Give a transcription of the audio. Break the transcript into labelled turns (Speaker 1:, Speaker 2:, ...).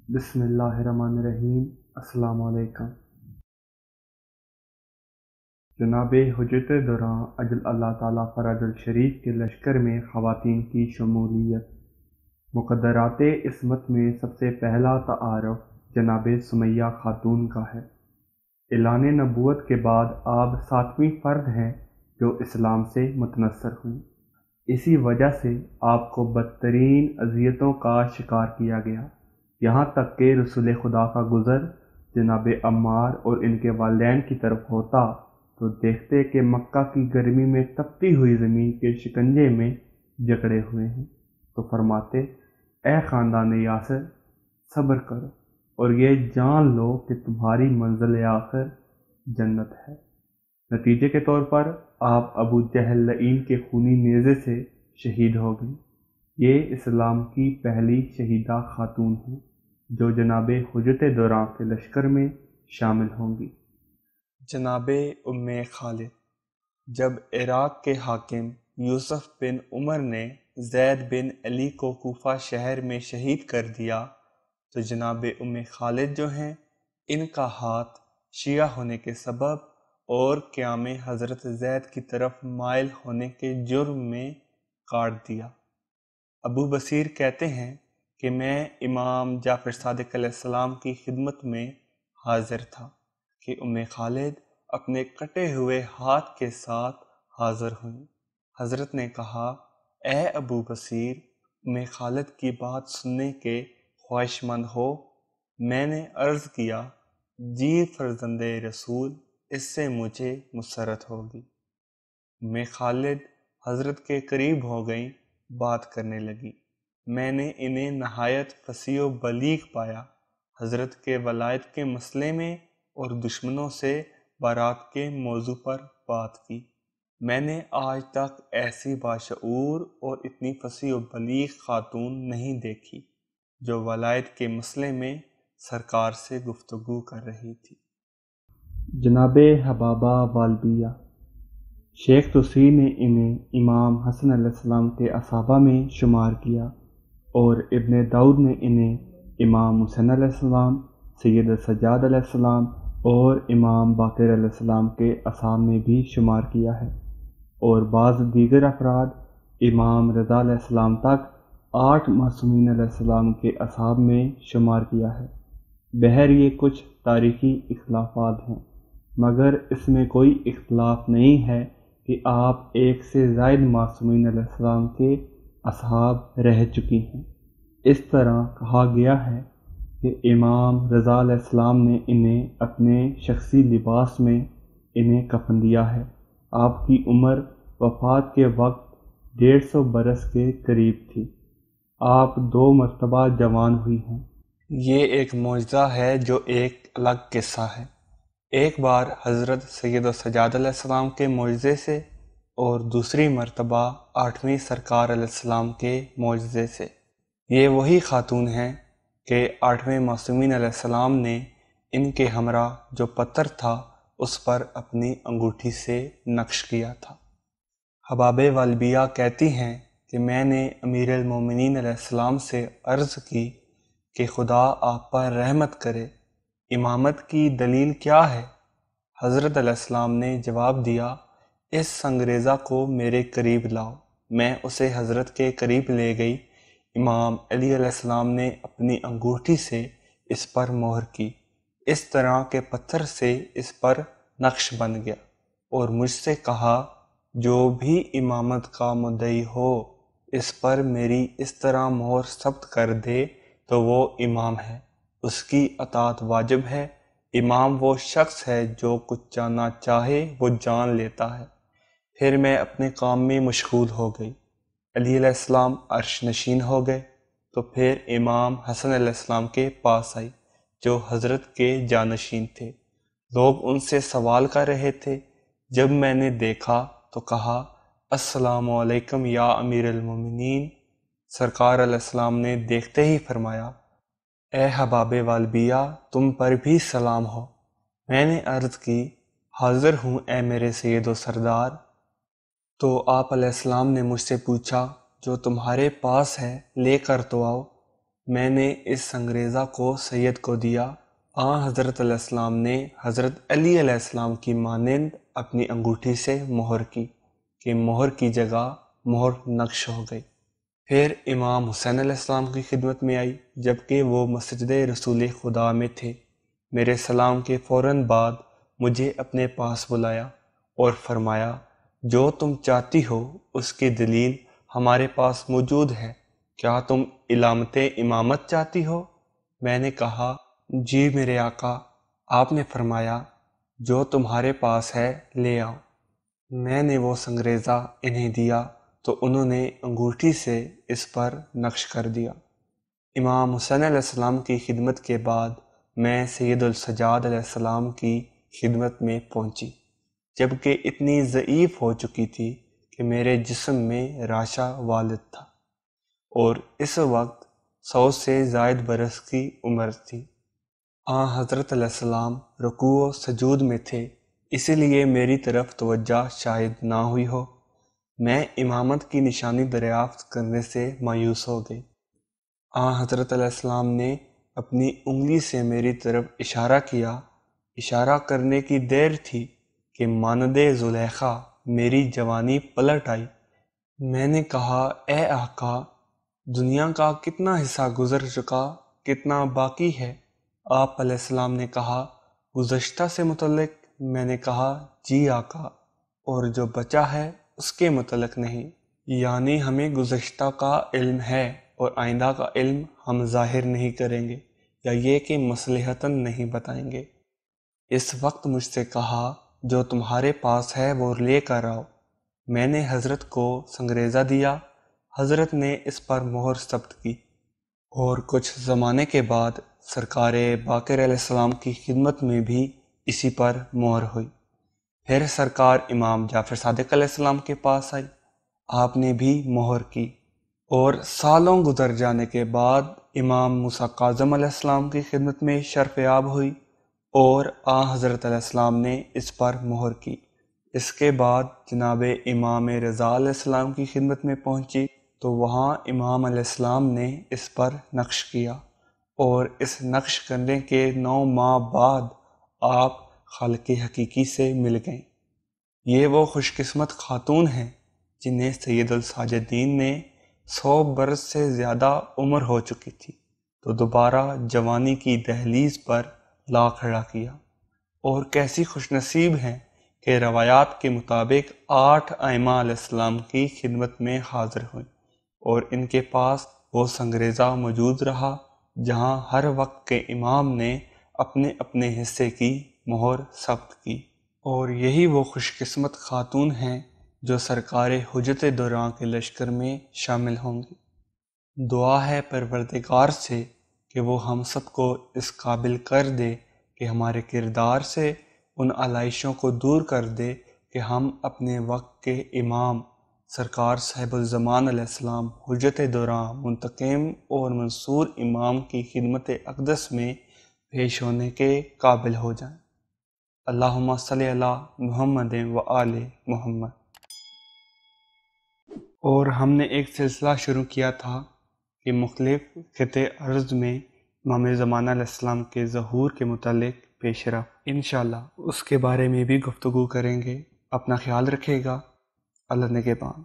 Speaker 1: بسم اللہ الرحمن الرحیم۔ السلام علیکم۔ جناب حجت دوران اجل اللہ تعالیٰ فرج الشریف کے لشکر میں خواتین کی شمولیت۔ مقدرات عصمت میں سب سے پہلا تعارف جناب سمیہ خاتون کا ہے۔ اعلان نبوت کے بعد آپ 7ویں فرد ہیں جو اسلام سے متنصر ہوئیں۔ اسی وجہ سے آپ کو بدترین اذیتوں کا شکار کیا گیا، یہاں تک کہ رسول خدا کا گزر جناب عمار اور ان کے والدین کی طرف ہوتا تو دیکھتے کہ مکہ کی گرمی میں تپتی ہوئی زمین کے شکنجے میں جکڑے ہوئے ہیں، تو فرماتے اے خاندان یاسر صبر کرو اور یہ جان لو کہ تمہاری منزل آخر جنت ہے۔ نتیجے کے طور پر آپ ابو جہل لعین کے خونی نیزے سے شہید ہو گئیں۔ یہ اسلام کی پہلی شہیدہ خاتون ہیں جو جناب حجت دوراں کے لشکر میں شامل ہوں گی۔
Speaker 2: جناب ام خالد، جب عراق کے حاکم یوسف بن عمر نے زید بن علی کو کوفہ شہر میں شہید کر دیا تو جناب ام خالد جو ہیں ان کا ہاتھ شیعہ ہونے کے سبب اور قیام حضرت زید کی طرف مائل ہونے کے جرم میں کاٹ دیا۔ ابو بصیر کہتے ہیں کہ میں امام جعفر صادق علیہ السلام کی خدمت میں حاضر تھا کہ ام خالد اپنے کٹے ہوئے ہاتھ کے ساتھ حاضر ہوئیں۔ حضرت نے کہا اے ابو بصیر، ام خالد کی بات سننے کے خواہش مند ہو؟ میں نے عرض کیا جی فرزند رسول، اس سے مجھے مسرت ہوگی۔ ام خالد حضرت کے قریب ہو گئیں، بات کرنے لگی۔ میں نے انہیں نہایت فصیح و بلیغ پایا، حضرت کے ولایت کے مسئلے میں اور دشمنوں سے برات کے موضوع پر بات کی۔ میں نے آج تک ایسی باشعور اور اتنی فصیح و بلیغ خاتون نہیں دیکھی جو ولایت کے مسئلے میں سرکار سے گفتگو کر رہی تھی۔
Speaker 1: جناب حبابہ والبیہ، شیخ توسی نے انہیں امام حسن علیہ السلام کے اصحابہ میں شمار کیا اور ابن داؤد نے انہیں امام حسین علیہ السلام، سید سجاد علیہ السلام اور امام باقر علیہ السلام کے اصحاب میں بھی شمار کیا ہے، اور بعض دیگر افراد امام رضا علیہ السلام تک 8 معصومین علیہ السلام کے اصحاب میں شمار کیا ہے۔ بہر یہ کچھ تاریخی اختلافات ہیں، مگر اس میں کوئی اختلاف نہیں ہے کہ آپ ایک سے زائد معصومین علیہ السلام کے اصحاب رہ چکی ہیں۔ اس طرح کہا گیا ہے کہ امام رضا علیہ السلام نے انہیں اپنے شخصی لباس میں انہیں کفن دیا ہے۔ آپ کی عمر وفات کے وقت 150 برس کے قریب تھی۔ آپ 2 مرتبہ جوان ہوئی ہیں۔
Speaker 2: یہ ایک معجزہ ہے جو ایک الگ قصہ ہے۔ ایک بار حضرت سید و سجاد علیہ السلام کے معجزے سے اور دوسری مرتبہ 8ویں سرکار علیہ السلام کے معجزے سے۔ یہ وہی خاتون ہیں کہ 8ویں معصومین علیہ السلام نے ان کے ہمراہ جو پتھر تھا اس پر اپنی انگوٹھی سے نقش کیا تھا۔ حباب والبیہ کہتی ہیں کہ میں نے امیر المومنین علیہ السلام سے عرض کی کہ خدا آپ پر رحمت کرے، امامت کی دلیل کیا ہے؟ حضرت علیہ السلام نے جواب دیا اس سنگریزہ کو میرے قریب لاؤ۔ میں اسے حضرت کے قریب لے گئی۔ امام علی علیہ السلام نے اپنی انگوٹھی سے اس پر مہر کی، اس طرح کے پتھر سے اس پر نقش بن گیا، اور مجھ سے کہا جو بھی امامت کا مدعی ہو اس پر میری اس طرح مہر ثبت کر دے تو وہ امام ہے، اس کی اطاعت واجب ہے۔ امام وہ شخص ہے جو کچھ جاننا چاہے وہ جان لیتا ہے۔ پھر میں اپنے کام میں مشغول ہو گئی۔ علی علیہ السلام عرش نشین ہو گئے تو پھر امام حسن علیہ السلام کے پاس آئی جو حضرت کے جانشین تھے۔ لوگ ان سے سوال کر رہے تھے۔ جب میں نے دیکھا تو کہا السلام علیکم یا امیر المومنین۔ سرکار علیہ السلام نے دیکھتے ہی فرمایا اے حباب والبیہ، تم پر بھی سلام ہو۔ میں نے عرض کی حاضر ہوں اے میرے سید و سردار۔ تو آپ علیہ السلام نے مجھ سے پوچھا جو تمہارے پاس ہے لے کر تو آؤ۔ میں نے اس سنگریزہ کو سید کو دیا۔ حضرت علیہ السلام نے حضرت علی علیہ السلام کی مانند اپنی انگوٹھی سے مہر کی کہ مہر کی جگہ مہر نقش ہو گئی۔ پھر امام حسین علیہ السلام کی خدمت میں آئی جبکہ وہ مسجد رسول خدا میں تھے۔ میرے سلام کے فوراً بعد مجھے اپنے پاس بلایا اور فرمایا، جو تم چاہتی ہو اس کی دلیل ہمارے پاس موجود ہے، کیا تم علامت امامت چاہتی ہو؟ میں نے کہا، جی میرے آقا۔ آپ نے فرمایا، جو تمہارے پاس ہے لے آؤ۔ میں نے وہ سنگریزہ انہیں دیا تو انہوں نے انگوٹھی سے اس پر نقش کر دیا۔ امام حسین علیہ السلام کی خدمت کے بعد میں سید السجاد علیہ السلام کی خدمت میں پہنچی، جبکہ اتنی ضعیف ہو چکی تھی کہ میرے جسم میں راشا والد تھا اور اس وقت 100 سے زائد برس کی عمر تھی۔ حضرت علیہ السلام رکوع و سجود میں تھے، اسی لیے میری طرف توجہ شاید نہ ہوئی ہو۔ میں امامت کی نشانی دریافت کرنے سے مایوس ہو گئی۔ حضرت علیہ السلام نے اپنی انگلی سے میری طرف اشارہ کیا۔ اشارہ کرنے کی دیر تھی کہ مانند زلیخا میری جوانی پلٹ آئی۔ میں نے کہا، اے آقا، دنیا کا کتنا حصہ گزر چکا، کتنا باقی ہے؟ آپ علیہ السلام نے کہا، گزشتہ سے متعلق؟ میں نے کہا، جی آقا، اور جو بچا ہے اس کے متعلق نہیں، یعنی ہمیں گزشتہ کا علم ہے اور آئندہ کا علم ہم ظاہر نہیں کریں گے یا یہ کہ مصلحتاً نہیں بتائیں گے۔ اس وقت مجھ سے کہا، جو تمہارے پاس ہے وہ لے کر آؤ۔ میں نے حضرت کو سنگریزہ دیا، حضرت نے اس پر مہر ثبت کی اور کچھ زمانے کے بعد سرکار باقر علیہ السلام کی خدمت میں بھی اسی پر مہر ہوئی۔ پھر سرکار امام جعفر صادق علیہ السلام کے پاس آئی، آپ نے بھی مہر کی، اور سالوں گزر جانے کے بعد امام موسیٰ کاظم علیہ السلام کی خدمت میں شرف یاب ہوئی اور حضرت علیہ السلام نے اس پر مہر کی۔ اس کے بعد جناب امام رضا علیہ السلام کی خدمت میں پہنچی تو وہاں امام علیہ السلام نے اس پر نقش کیا، اور اس نقش کرنے کے 9 ماہ بعد آپ خالق حقیقی سے مل گئیں۔ یہ وہ خوش قسمت خاتون ہیں جنہیں سید الساجدین نے 100 برس سے زیادہ عمر ہو چکی تھی تو دوبارہ جوانی کی دہلیز پر لا کھڑا کیا، اور کیسی خوش نصیب ہیں کہ روایات کے مطابق 8 ائمہ علیہ السلام کی خدمت میں حاضر ہوئیں اور ان کے پاس وہ سنگریزہ موجود رہا جہاں ہر وقت کے امام نے اپنے اپنے حصے کی مہر ثبت کی، اور یہی وہ خوش قسمت خاتون ہیں جو سرکار حجت دوراں کے لشکر میں شامل ہوں گی۔ دعا ہے پروردگار سے کہ وہ ہم سب کو اس قابل کر دے کہ ہمارے کردار سے ان علائشوں کو دور کر دے کہ ہم اپنے وقت کے امام سرکار صاحب الزمان علیہ السلام حجت دوراں منتقم اور منصور امام کی خدمت اقدس میں پیش ہونے کے قابل ہو جائیں۔ اللہم صلی علی محمد و آل محمد۔ اور ہم نے ایک سلسلہ شروع کیا تھا کہ مختلف خطے ارض میں امام زمانہ علیہ السلام کے ظہور کے متعلق پیش رفت، انشاءاللہ اس کے بارے میں بھی گفتگو کریں گے۔ اپنا خیال رکھے گا، اللہ نگہبان۔